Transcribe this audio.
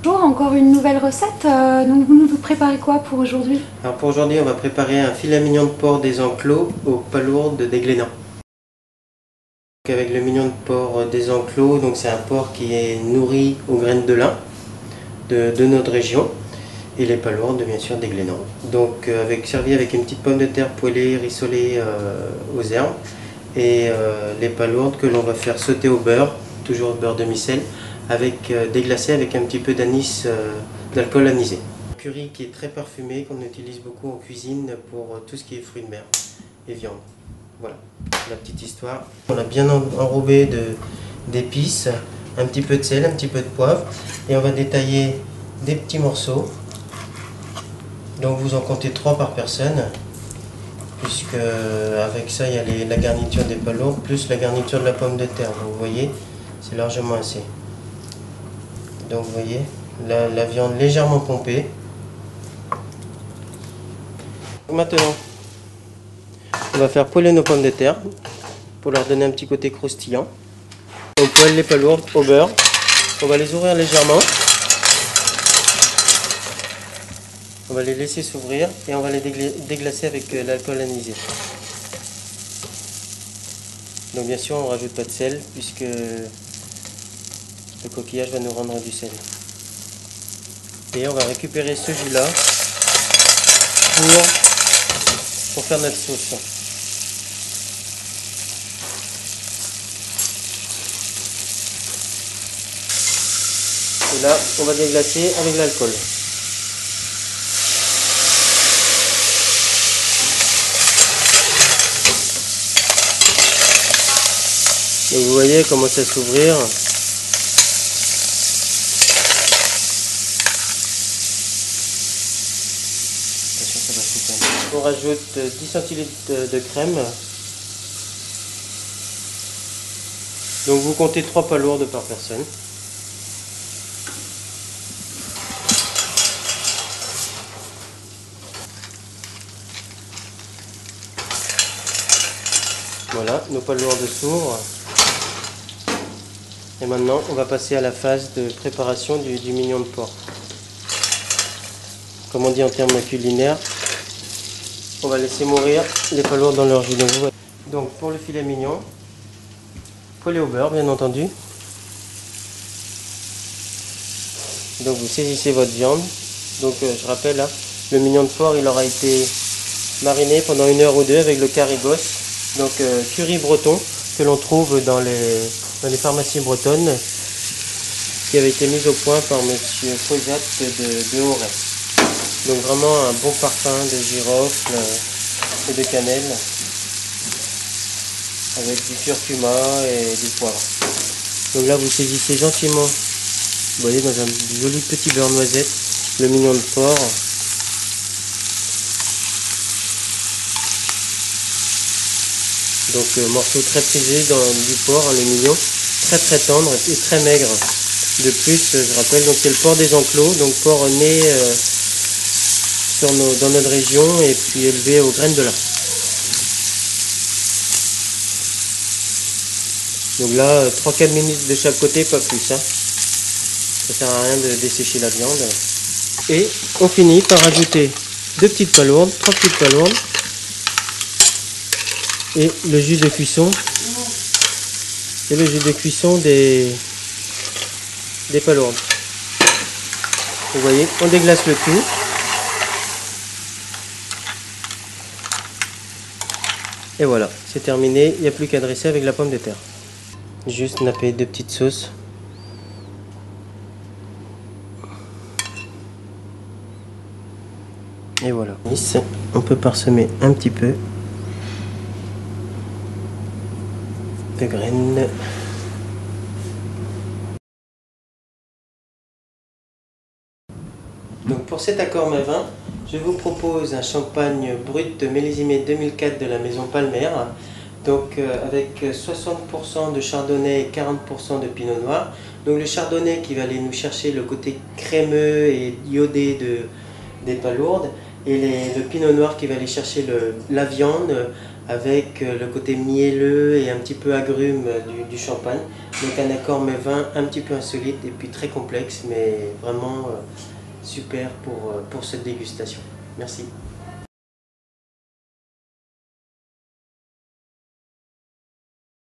Bonjour, encore une nouvelle recette. Donc vous nous préparez quoi pour aujourd'hui? Alors pour aujourd'hui, on va préparer un filet mignon de porc des Enclos aux palourdes des Glénans. Avec le mignon de porc des Enclos, donc c'est un porc qui est nourri aux graines de lin de notre région, et les palourdes bien sûr des Glénans. Donc servi avec une petite pomme de terre poêlée, rissolée aux herbes, et les palourdes que l'on va faire sauter au beurre, toujours au beurre demi-sel, avec déglacé avec un petit peu d'anis, d'alcool anisé. Curry qui est très parfumé, qu'on utilise beaucoup en cuisine pour tout ce qui est fruits de mer et viande. Voilà la petite histoire. On a bien enrobé d'épices, un petit peu de sel, un petit peu de poivre, et on va détailler des petits morceaux. Donc vous en comptez 3 par personne, puisque avec ça il y a la garniture des palourdes plus la garniture de la pomme de terre. Donc vous voyez, c'est largement assez. Donc vous voyez la viande légèrement pompée. Maintenant, on va faire poêler nos pommes de terre pour leur donner un petit côté croustillant. On poêle les palourdes au beurre. On va les ouvrir légèrement. On va les laisser s'ouvrir et on va les déglacer avec l'alcool anisé. Donc bien sûr, on ne rajoute pas de sel puisque le coquillage va nous rendre du sel. Et on va récupérer ce jus là pour faire notre sauce. Et là, on va déglacer avec l'alcool. Donc vous voyez, comment ça s'ouvrir. On rajoute 10 centilitres de crème. Donc vous comptez 3 palourdes par personne. Voilà, nos palourdes s'ouvrent. Et maintenant, on va passer à la phase de préparation du mignon de porc. Comme on dit en termes culinaires, on va laisser mourir les palourdes dans leur jus. Donc pour le filet mignon, poêlé au beurre bien entendu. Donc vous saisissez votre viande. Donc je rappelle, là, le mignon de porc il aura été mariné pendant 1 heure ou 2 avec le carigos. Donc curry breton que l'on trouve dans les pharmacies bretonnes, qui avait été mis au point par monsieur Posat de Auray. Donc vraiment un bon parfum de girofle et de cannelle avec du curcuma et du poivre. Donc là vous saisissez gentiment, vous voyez, dans un joli petit beurre noisette, le mignon de porc. Donc morceau très prisé du porc, hein, le mignon, très tendre et très maigre. De plus, je rappelle, donc c'est le porc des Enclos, donc porc né dans notre région et puis élevé aux graines de lin. Donc là, 3-4 minutes de chaque côté, pas plus. Hein. Ça sert à rien de dessécher la viande. Et on finit par ajouter 2 petites palourdes, 3 petites palourdes. Et le jus de cuisson. Et le jus de cuisson des palourdes. Vous voyez, on déglace le tout. Et voilà, c'est terminé. Il n'y a plus qu'à dresser avec la pomme de terre. Juste napper 2 petites sauces. Et voilà. On peut parsemer un petit peu de graines. Donc pour cet accord vin, je vous propose un champagne brut millésimé 2004 de la maison Palmer. Donc avec 60% de chardonnay et 40% de pinot noir. Donc le chardonnay qui va aller nous chercher le côté crémeux et iodé des palourdes, et le pinot noir qui va aller chercher la viande avec le côté mielleux et un petit peu agrume du champagne. Donc un accord mais vin un petit peu insolite et puis très complexe, mais vraiment super pour cette dégustation. Merci.